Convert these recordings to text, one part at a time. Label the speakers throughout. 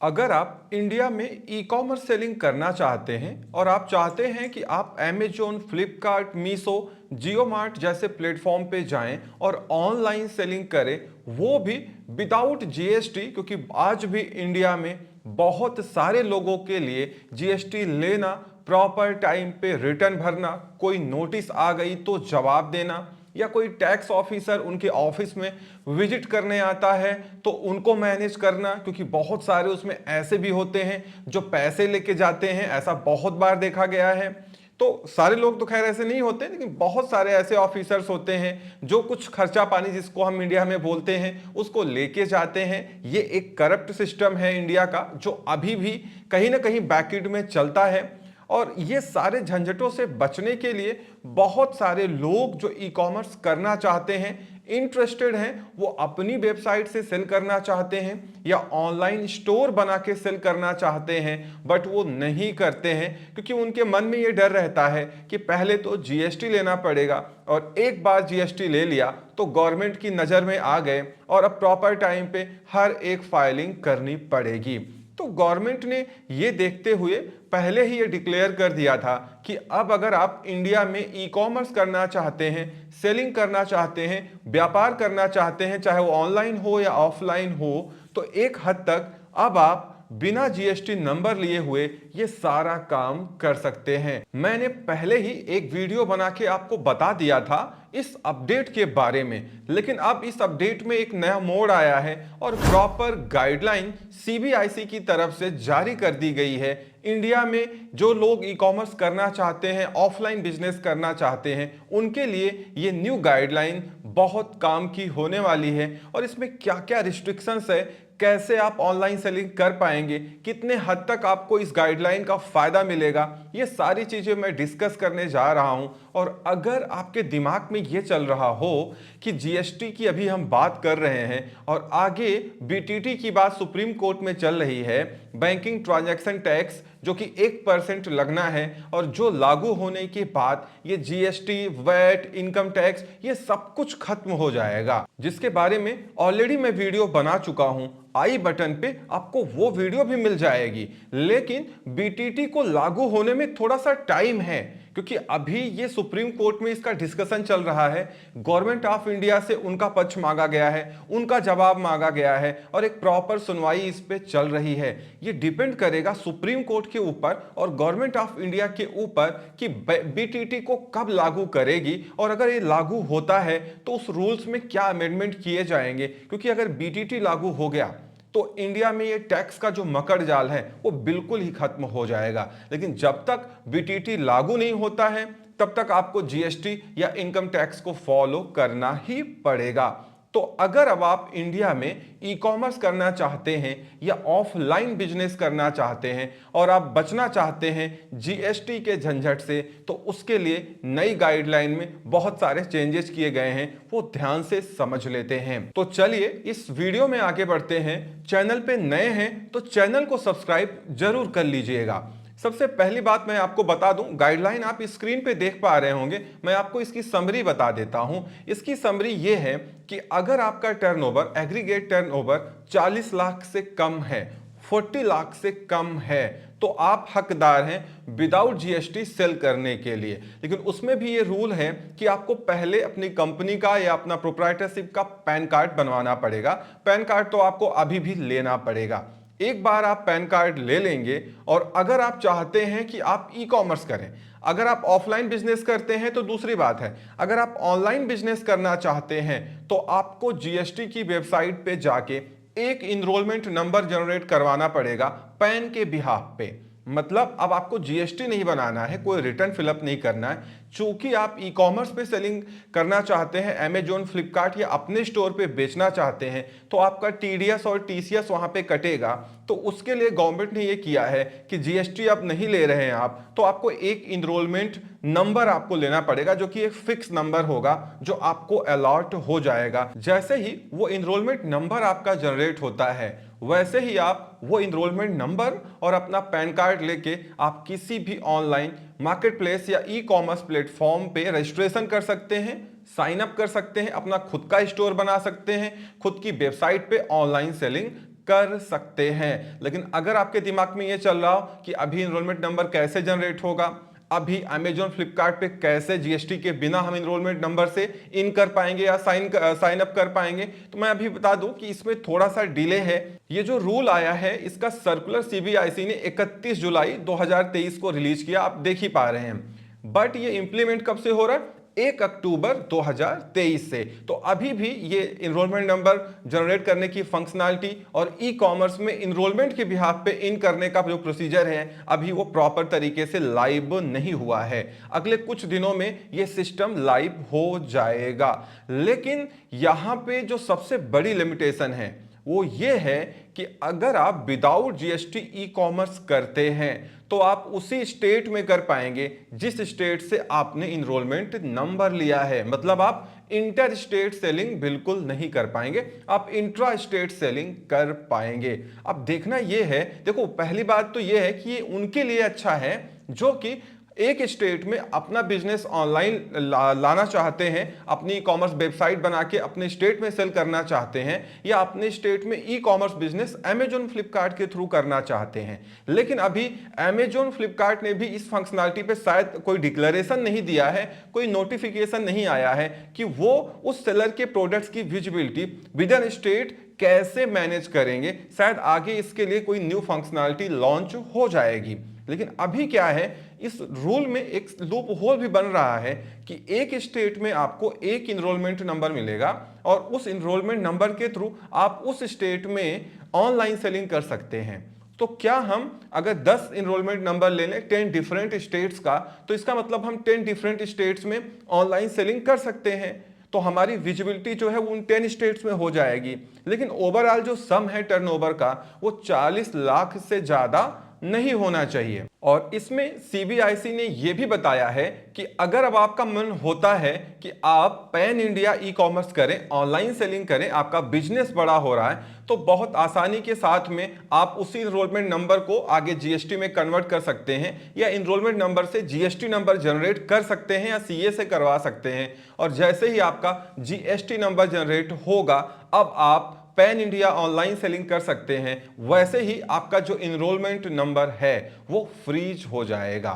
Speaker 1: अगर आप इंडिया में ई कॉमर्स सेलिंग करना चाहते हैं और आप चाहते हैं कि आप अमेजोन, फ्लिपकार्ट, मीशो, जियो मार्ट जैसे प्लेटफॉर्म पे जाएं और ऑनलाइन सेलिंग करें, वो भी विदाउट जीएसटी, क्योंकि आज भी इंडिया में बहुत सारे लोगों के लिए जीएसटी लेना, प्रॉपर टाइम पे रिटर्न भरना, कोई नोटिस आ गई तो जवाब देना, या कोई टैक्स ऑफिसर उनके ऑफिस में विजिट करने आता है तो उनको मैनेज करना, क्योंकि बहुत सारे उसमें ऐसे भी होते हैं जो पैसे लेके जाते हैं, ऐसा बहुत बार देखा गया है। तो सारे लोग तो खैर ऐसे नहीं होते, लेकिन बहुत सारे ऐसे ऑफिसर्स होते हैं जो कुछ खर्चा पानी, जिसको हम इंडिया में बोलते हैं, उसको लेके जाते हैं। ये एक करप्ट सिस्टम है इंडिया का, जो अभी भी कहीं ना कहीं बैकएंड में चलता है। और ये सारे झंझटों से बचने के लिए बहुत सारे लोग जो ई कॉमर्स करना चाहते हैं, इंटरेस्टेड हैं, वो अपनी वेबसाइट से सेल करना चाहते हैं या ऑनलाइन स्टोर बना के सेल करना चाहते हैं, बट वो नहीं करते हैं क्योंकि उनके मन में ये डर रहता है कि पहले तो जीएसटी लेना पड़ेगा, और एक बार जीएसटी ले लिया तो गवर्नमेंट की नज़र में आ गए और अब प्रॉपर टाइम पे हर एक फाइलिंग करनी पड़ेगी। तो गवर्नमेंट ने ये देखते हुए पहले ही ये डिक्लेयर कर दिया था कि अब अगर आप इंडिया में ई कॉमर्स करना चाहते हैं, सेलिंग करना चाहते हैं, व्यापार करना चाहते हैं, चाहे वो ऑनलाइन हो या ऑफलाइन हो, तो एक हद तक अब आप बिना जीएसटी नंबर लिए हुए ये सारा काम कर सकते हैं। मैंने पहले ही एक वीडियो बना के आपको बता दिया था इस अपडेट के बारे में, लेकिन अब इस अपडेट में एक नया मोड़ आया है और प्रॉपर गाइडलाइन सीबीआईसी की तरफ से जारी कर दी गई है। इंडिया में जो लोग ई कॉमर्स करना चाहते हैं, ऑफलाइन बिजनेस करना चाहते हैं, उनके लिए ये न्यू गाइडलाइन बहुत काम की होने वाली है। और इसमें क्या क्या रिस्ट्रिक्शंस है, कैसे आप ऑनलाइन सेलिंग कर पाएंगे, कितने हद तक आपको इस गाइडलाइन का फायदा मिलेगा, ये सारी चीजें मैं डिस्कस करने जा रहा हूं। और अगर आपके दिमाग में ये चल रहा हो कि जीएसटी की अभी हम बात कर रहे हैं और आगे बीटीटी की बात सुप्रीम कोर्ट में चल रही है, बैंकिंग ट्रांजैक्शन टैक्स जो कि 1% लगना है, और जो लागू होने के बाद ये जीएसटी, वैट, इनकम टैक्स, ये सब कुछ खत्म हो जाएगा, जिसके बारे में ऑलरेडी मैं वीडियो बना चुका हूं। आई बटन पे आपको वो वीडियो भी मिल जाएगी। लेकिन बीटीटी को लागू होने में थोड़ा सा टाइम है, क्योंकि अभी ये सुप्रीम कोर्ट में इसका डिस्कशन चल रहा है। गवर्नमेंट ऑफ इंडिया से उनका पक्ष मांगा गया है, उनका जवाब मांगा गया है, और एक प्रॉपर सुनवाई इस पे चल रही है। ये डिपेंड करेगा सुप्रीम कोर्ट के ऊपर और गवर्नमेंट ऑफ इंडिया के ऊपर कि बीटीटी को कब लागू करेगी, और अगर ये लागू होता है तो उस रूल्स में क्या अमेंडमेंट किए जाएंगे। क्योंकि अगर बीटीटी लागू हो गया तो इंडिया में ये टैक्स का जो मकड़ जाल है वो बिल्कुल ही खत्म हो जाएगा। लेकिन जब तक बीटीटी लागू नहीं होता है तब तक आपको जीएसटी या इनकम टैक्स को फॉलो करना ही पड़ेगा। तो अगर अब आप इंडिया में ई कॉमर्स करना चाहते हैं या ऑफलाइन बिजनेस करना चाहते हैं और आप बचना चाहते हैं जीएसटी के झंझट से, तो उसके लिए नई गाइडलाइन में बहुत सारे चेंजेस किए गए हैं, वो ध्यान से समझ लेते हैं। तो चलिए इस वीडियो में आगे बढ़ते हैं। चैनल पे नए हैं तो चैनल को सब्सक्राइब जरूर कर लीजिएगा। सबसे पहली बात मैं आपको बता दूं, गाइडलाइन आप स्क्रीन पे देख पा रहे होंगे, मैं आपको इसकी समरी बता देता हूं। इसकी समरी ये है कि अगर आपका टर्नओवर, एग्रीगेट टर्नओवर 40 लाख से कम है, 40 लाख से कम है, तो आप हकदार हैं विदाउट जीएसटी सेल करने के लिए। लेकिन उसमें भी ये रूल है कि आपको पहले अपनी कंपनी का या अपना प्रोप्राइटरशिप का पैन कार्ड बनवाना पड़ेगा। पैन कार्ड तो आपको अभी भी लेना पड़ेगा। एक बार आप पैन कार्ड ले लेंगे, और अगर आप चाहते हैं कि आप ई कॉमर्स करें, अगर आप ऑफलाइन बिजनेस करते हैं तो दूसरी बात है, अगर आप ऑनलाइन बिजनेस करना चाहते हैं तो आपको जीएसटी की वेबसाइट पे जाके एक इनरोलमेंट नंबर जनरेट करवाना पड़ेगा पैन के बिहाफ पे। मतलब अब आपको जीएसटी नहीं बनाना है, कोई रिटर्न फिलअप नहीं करना है। चूंकि आप ई कॉमर्स पे सेलिंग करना चाहते हैं, अमेजोन, फ्लिपकार्ट या अपने स्टोर पे बेचना चाहते हैं, तो आपका टीडीएस और टीसीएस वहां पे कटेगा। तो उसके लिए गवर्नमेंट ने ये किया है कि जीएसटी अब नहीं ले रहे हैं आप, तो आपको एक इनरोलमेंट नंबर आपको लेना पड़ेगा, जो कि एक फिक्स नंबर होगा जो आपको अलॉट हो जाएगा। जैसे ही वो इनरोलमेंट नंबर आपका जनरेट होता है, वैसे ही आप वो इनरोलमेंट नंबर और अपना पैन कार्ड लेके आप किसी भी ऑनलाइन मार्केट प्लेस या ई कॉमर्स प्लेटफॉर्म पे रजिस्ट्रेशन कर सकते हैं, साइन अप कर सकते हैं, अपना खुद का स्टोर बना सकते हैं, खुद की वेबसाइट पे ऑनलाइन सेलिंग कर सकते हैं। लेकिन अगर आपके दिमाग में ये चल रहा हो कि अभी इनरोलमेंट नंबर कैसे जनरेट होगा, अभी अमेजॉन फ्लिपकार्ट पे कैसे जीएसटी के बिना हम इनरोलमेंट नंबर से इन कर पाएंगे या साइन अप कर पाएंगे, तो मैं अभी बता दूं कि इसमें थोड़ा सा डिले है। ये जो रूल आया है इसका सर्कुलर सीबीआईसी ने 31 जुलाई 2023 को रिलीज किया, आप देख ही पा रहे हैं। बट ये इंप्लीमेंट कब से हो रहा है? 1 अक्टूबर 2023 से। तो अभी भी ये इनरोलमेंट नंबर जनरेट करने की फंक्शनैलिटी और ई कॉमर्स में इनरोलमेंट के बिहाफ पे इन करने का जो प्रोसीजर है अभी वो प्रॉपर तरीके से लाइव नहीं हुआ है। अगले कुछ दिनों में ये सिस्टम लाइव हो जाएगा। लेकिन यहां पे जो सबसे बड़ी लिमिटेशन है वो ये है कि अगर आप विदाउट जीएसटी ई कॉमर्स करते हैं तो आप उसी स्टेट में कर पाएंगे जिस स्टेट से आपने इनरोलमेंट नंबर लिया है। मतलब आप इंटर स्टेट सेलिंग बिल्कुल नहीं कर पाएंगे, आप इंट्रा स्टेट सेलिंग कर पाएंगे। अब देखना यह है, देखो पहली बात तो यह है कि ये उनके लिए अच्छा है जो कि एक स्टेट में अपना बिजनेस ऑनलाइन लाना चाहते हैं, अपनी ई कॉमर्स वेबसाइट बना के अपने स्टेट में सेल करना चाहते हैं, या अपने स्टेट में e commerce business Amazon Flipkart के थ्रू करना चाहते हैं। लेकिन अभी अमेजॉन फ्लिपकार्ट ने भी इस फंक्शनैलिटी पे शायद कोई डिक्लेरेशन नहीं दिया है, कोई नोटिफिकेशन नहीं आया है कि वो उस सेलर के प्रोडक्ट्स की विजिबिलिटी विद इन स्टेट कैसे मैनेज करेंगे। शायद आगे इसके लिए कोई न्यू फंक्शनैलिटी लॉन्च हो जाएगी। लेकिन अभी क्या है, इस रूल में एक लूप होल भी बन रहा है कि एक स्टेट में आपको एक इनरोलमेंट नंबर मिलेगा और उस इनरोलमेंट नंबर के थ्रू आप उस स्टेट में ऑनलाइन सेलिंग कर सकते हैं। तो क्या हम अगर 10 इनरोलमेंट नंबर ले लें 10 डिफरेंट स्टेट्स का, तो इसका मतलब हम 10 डिफरेंट स्टेट्स में ऑनलाइन सेलिंग कर सकते हैं। तो हमारी विजिबिलिटी जो है वो उन 10 स्टेट्स में हो जाएगी। लेकिन ओवरऑल जो सम है टर्नओवर का वो 40 लाख से ज्यादा नहीं होना चाहिए। और इसमें सीबीआईसी ने यह भी बताया है कि अगर अब आपका मन होता है कि आप पैन इंडिया ई कॉमर्स करें, ऑनलाइन सेलिंग करें, आपका बिजनेस बड़ा हो रहा है, तो बहुत आसानी के साथ में आप उसी इनरोलमेंट नंबर को आगे जीएसटी में कन्वर्ट कर सकते हैं, या इनरोलमेंट नंबर से जीएसटी नंबर जनरेट कर सकते हैं या सीए से करवा सकते हैं। और जैसे ही आपका जीएसटी नंबर जनरेट होगा, अब आप पैन इंडिया ऑनलाइन सेलिंग कर सकते हैं। वैसे ही आपका जो इनरोलमेंट नंबर है वो फ्रीज हो जाएगा।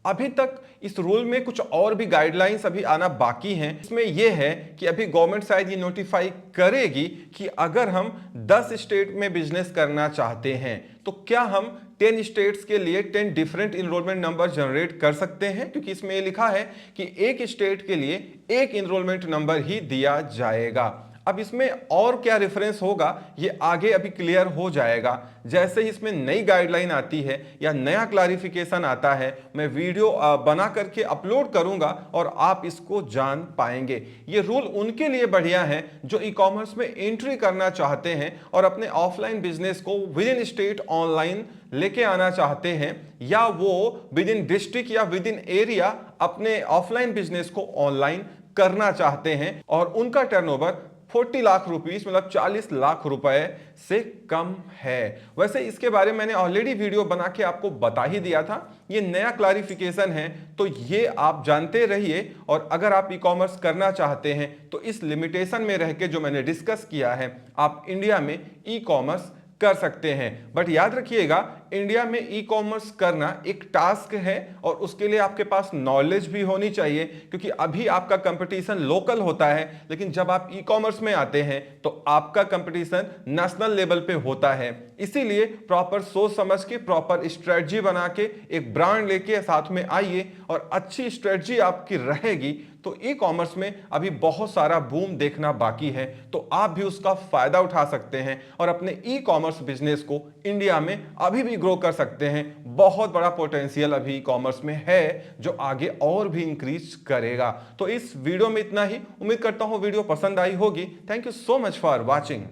Speaker 1: अभी तक इस रूल में कुछ और भी गाइडलाइंस अभी आना बाकी हैं। इसमें यह है कि अभी गवर्नमेंट शायद ये नोटिफाई करेगी कि अगर हम 10 स्टेट में बिजनेस करना चाहते हैं तो क्या हम 10 स्टेट्स के लिए 10 डिफरेंट इनरोलमेंट नंबर जनरेट कर सकते हैं, क्योंकि इसमें ये लिखा है कि एक स्टेट के लिए एक इनरोलमेंट नंबर ही दिया जाएगा। अब इसमें और क्या रेफरेंस होगा ये आगे अभी क्लियर हो जाएगा। जैसे ही इसमें नई गाइडलाइन आती है या नया क्लैरिफिकेशन आता है, मैं वीडियो बना करके अपलोड करूंगा और आप इसको जान पाएंगे। ये रूल उनके लिए बढ़िया है जो ई कॉमर्स में एंट्री करना चाहते हैं और अपने ऑफलाइन बिजनेस को विद इन स्टेट ऑनलाइन लेके आना चाहते हैं, या वो विद इन डिस्ट्रिक्ट या विद इन एरिया अपने ऑफलाइन बिजनेस को ऑनलाइन करना चाहते हैं और उनका टर्नओवर 40 लाख रुपीस मतलब 40 लाख रुपए से कम है। वैसे इसके बारे में मैंने ऑलरेडी वीडियो बना के आपको बता ही दिया था। ये नया क्लैरिफिकेशन है तो ये आप जानते रहिए। और अगर आप ई कॉमर्स करना चाहते हैं तो इस लिमिटेशन में रह के जो मैंने डिस्कस किया है, आप इंडिया में ई कॉमर्स कर सकते हैं। बट याद रखिएगा, इंडिया में ई कॉमर्स करना एक टास्क है और उसके लिए आपके पास नॉलेज भी होनी चाहिए, क्योंकि अभी आपका कंपटीशन लोकल होता है, लेकिन जब आप ई कॉमर्स में आते हैं तो आपका कंपटीशन नेशनल लेवल पे होता है। इसीलिए प्रॉपर सोच समझ के, प्रॉपर स्ट्रेटजी बना के, एक ब्रांड लेके साथ में आइए और अच्छी स्ट्रेटजी आपकी रहेगी तो ई कॉमर्स में अभी बहुत सारा बूम देखना बाकी है, तो आप भी उसका फायदा उठा सकते हैं और अपने ई कॉमर्स बिजनेस को इंडिया में अभी भी ग्रो कर सकते हैं। बहुत बड़ा पोटेंशियल अभी ई कॉमर्स में है जो आगे और भी इंक्रीज करेगा। तो इस वीडियो में इतना ही। उम्मीद करता हूं वीडियो पसंद आई होगी। Thank you so much for watching.